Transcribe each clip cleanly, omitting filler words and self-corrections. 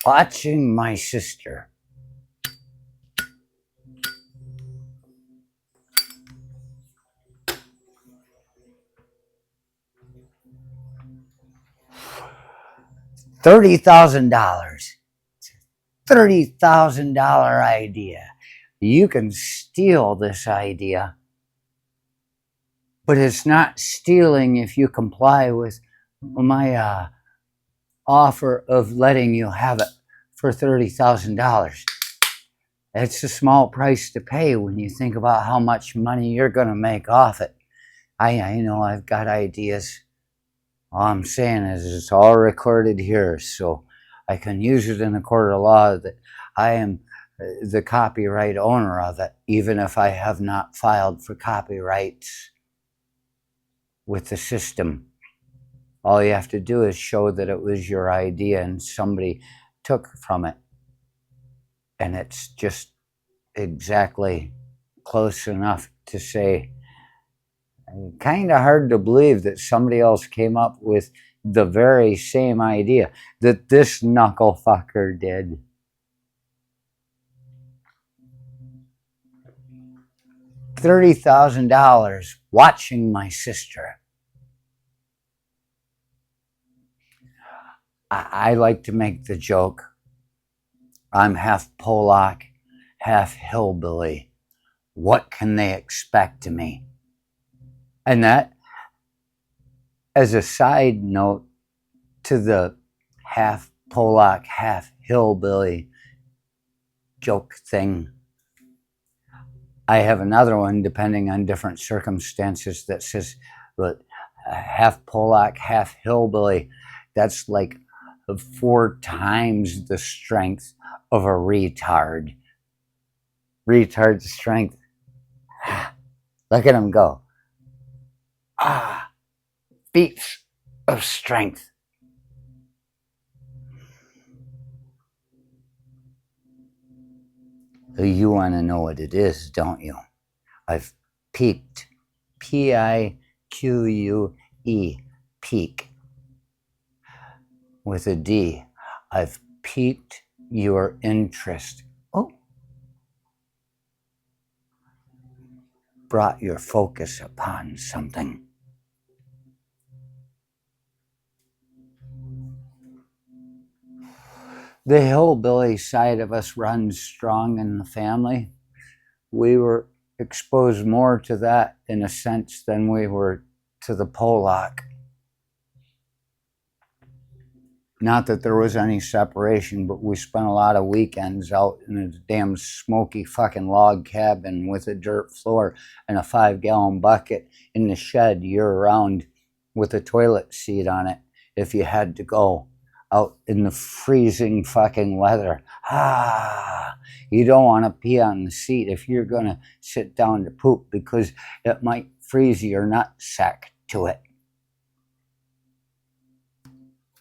Watching my sister. $30,000. $30,000 idea. You can steal this idea, but it's not stealing if you comply with my offer of letting you have it for $30,000. It's a small price to pay when you think about how much money you're going to make off it. I know I've got ideas. All I'm saying is it's all recorded here, so I can use it in a court of law that I am the copyright owner of it, even if I have not filed for copyrights with the system. All you have to do is show that it was your idea and somebody took from it. And it's just exactly close enough to say, kind of hard to believe that somebody else came up with the very same idea that this knuckle fucker did. $30,000 watching my sister. I like to make the joke, I'm half Polak, half hillbilly. What can they expect of me? And that, as a side note to the half Polak, half hillbilly joke thing, I have another one, depending on different circumstances, that says, but half Polak, half hillbilly, that's like 4 times the strength of a retard. Retard strength. Look at him go. Feats of strength. You want to know what it is, don't you? I've piqued. Pique. Peak. With a D. I've piqued your interest. Oh. Brought your focus upon something. The hillbilly side of us runs strong in the family. We were exposed more to that in a sense than we were to the Polak. Not that there was any separation, but we spent a lot of weekends out in a damn smoky fucking log cabin with a dirt floor and a 5-gallon bucket in the shed year-round with a toilet seat on it if you had to go out in the freezing fucking weather. You don't want to pee on the seat if you're going to sit down to poop because it might freeze your nutsack to it.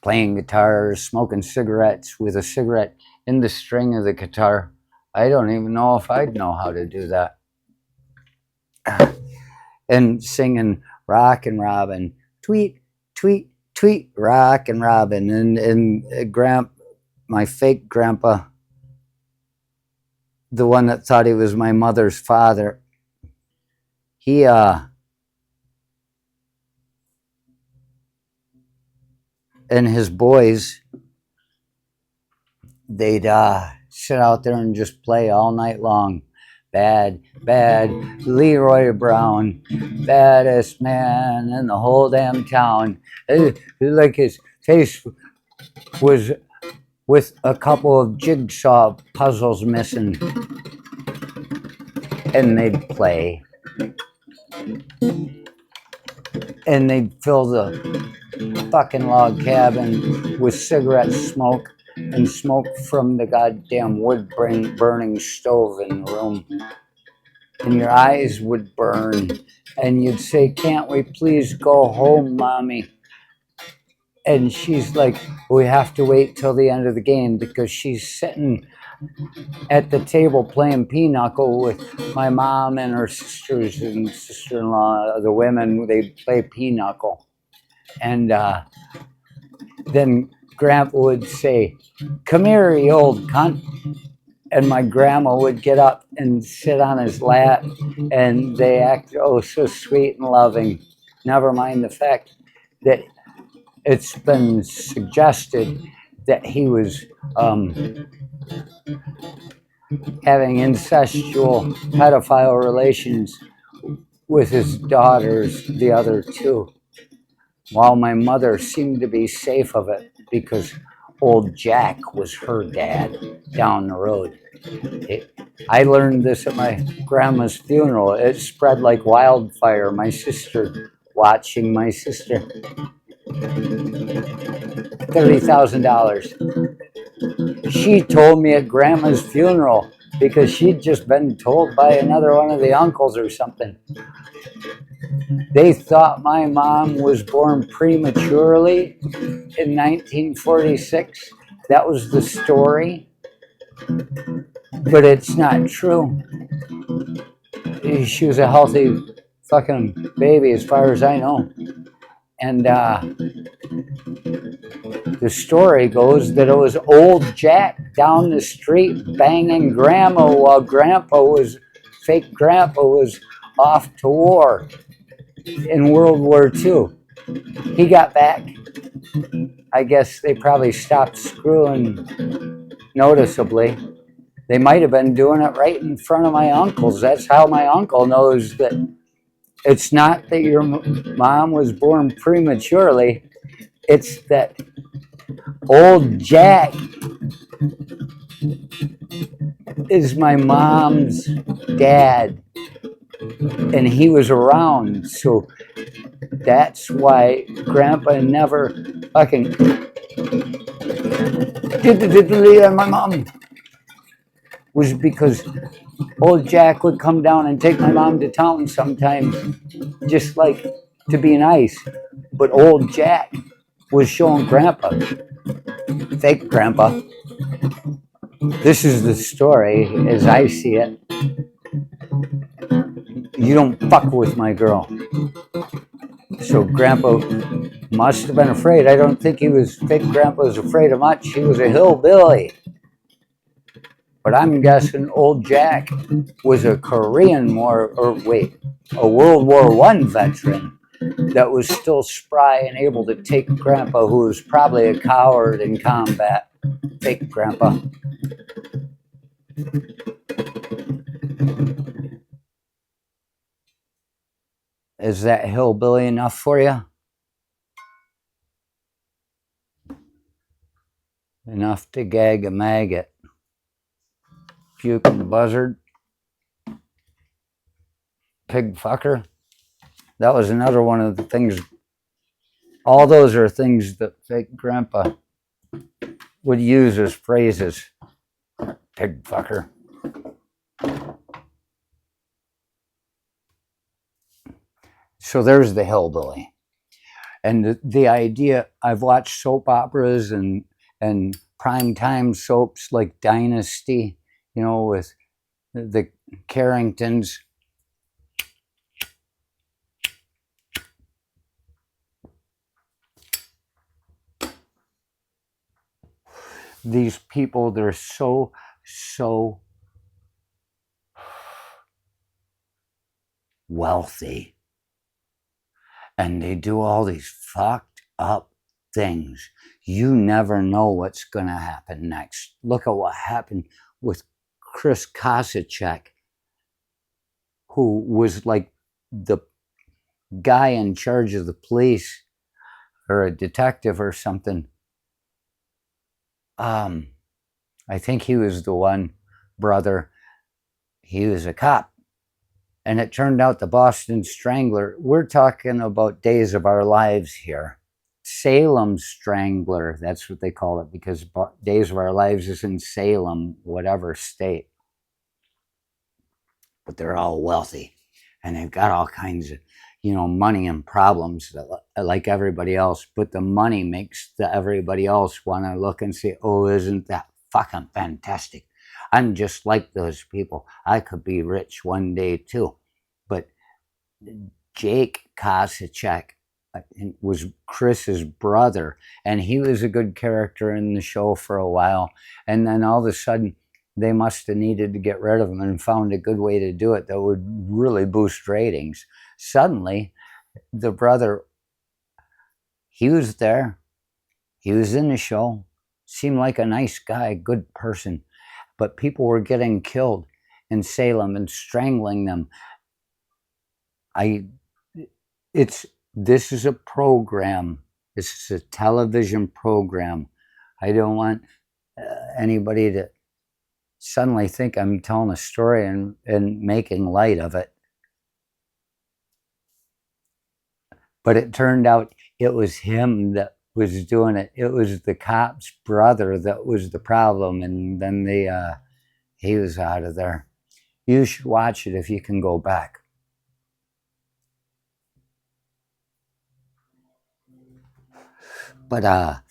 Playing guitar, smoking cigarettes with a cigarette in the string of the guitar. I don't even know if I'd know how to do that. And singing Rockin' Robin, tweet, tweet, tweet, Rockin' Robin. And my fake grandpa, the one that thought he was my mother's father, he and his boys, they'd sit out there and just play all night long. Bad, bad, Leroy Brown, baddest man in the whole damn town. Like his face was with a couple of jigsaw puzzles missing. And they'd play. And they'd fill the fucking log cabin with cigarette smoke and smoke from the goddamn wood burning stove in the room. And your eyes would burn. And you'd say, can't we please go home, Mommy? And she's like, we have to wait till the end of the game because she's sitting at the table playing pinochle with my mom and her sisters and sister-in-law, the women. They play pinochle. And then Grandpa would say, "Come here, you old cunt." And my grandma would get up and sit on his lap, and they act oh so sweet and loving. Never mind the fact that it's been suggested that he was having incestual pedophile relations with his daughters, the other two, while my mother seemed to be safe of it because old Jack was her dad down the road. I learned this at my grandma's funeral. It spread like wildfire. My sister, watching my sister, $30,000. She told me at grandma's funeral because she'd just been told by another one of the uncles or something. They thought my mom was born prematurely in 1946. That was the story. But it's not true. She was a healthy fucking baby as far as I know. And the story goes that it was old Jack down the street banging grandma while fake grandpa was off to war in World War II. He got back. I guess they probably stopped screwing noticeably. They might have been doing it right in front of my uncles. That's how my uncle knows that it's not that your mom was born prematurely. It's that old Jack is my mom's dad, and he was around. So that's why Grandpa never fucking did on my mom. Was because old Jack would come down and take my mom to town sometimes, just like to be nice. But old Jack was showing Grandpa, fake Grandpa. This is the story as I see it. You don't fuck with my girl. So Grandpa must have been afraid. I don't think fake Grandpa was afraid of much. He was a hillbilly. But I'm guessing old Jack was a Korean War, a World War I veteran that was still spry and able to take Grandpa, who was probably a coward in combat. Fake Grandpa. Is that hillbilly enough for you? Enough to gag a maggot. Puking the buzzard. Pig fucker. That was another one of the things. All those are things that fake Grandpa would use as phrases. Pig fucker. So there's the hillbilly. And the idea, I've watched soap operas and primetime soaps like Dynasty, with the Carringtons. These people, they're so wealthy. And they do all these fucked up things. You never know what's going to happen next. Look at what happened with Chris Kosachek, who was like the guy in charge of the police or a detective or something. I think he was the one brother. He was a cop. And it turned out the Boston Strangler, we're talking about Days of Our Lives here. Salem Strangler, that's what they call it, because Days of Our Lives is in Salem, whatever state. But they're all wealthy. And they've got all kinds of, money and problems like everybody else. But the money makes everybody else want to look and say, oh, isn't that fucking fantastic? I'm just like those people. I could be rich one day too. But Jake Kosachek it was Chris's brother, and he was a good character in the show for a while. And then all of a sudden, they must have needed to get rid of him and found a good way to do it that would really boost ratings. Suddenly, the brother, he was there, he was in the show, seemed like a nice guy, good person, but people were getting killed in Salem and strangling them. This is a program. This is a television program. I don't want anybody to suddenly think I'm telling a story and making light of it. But it turned out it was him that was doing it. It was the cop's brother that was the problem, and then he was out of there. You should watch it if you can go back. But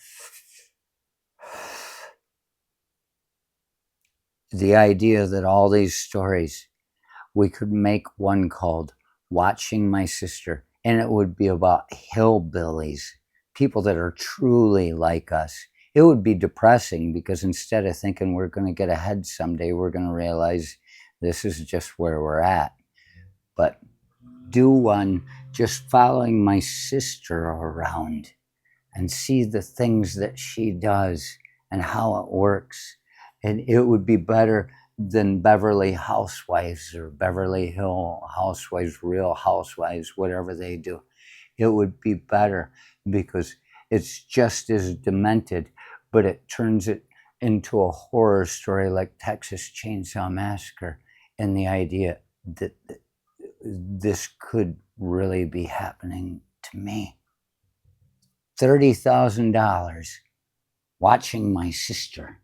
the idea that all these stories, we could make one called Watching My Sister, and it would be about hillbillies, people that are truly like us. It would be depressing because instead of thinking we're going to get ahead someday, we're going to realize this is just where we're at. But do one just following my sister around and see the things that she does and how it works. And it would be better than Beverly Housewives or Beverly Hill Housewives, Real Housewives, whatever they do. It would be better because it's just as demented, but it turns it into a horror story like Texas Chainsaw Massacre, and the idea that this could really be happening to me. $30,000 watching my sister.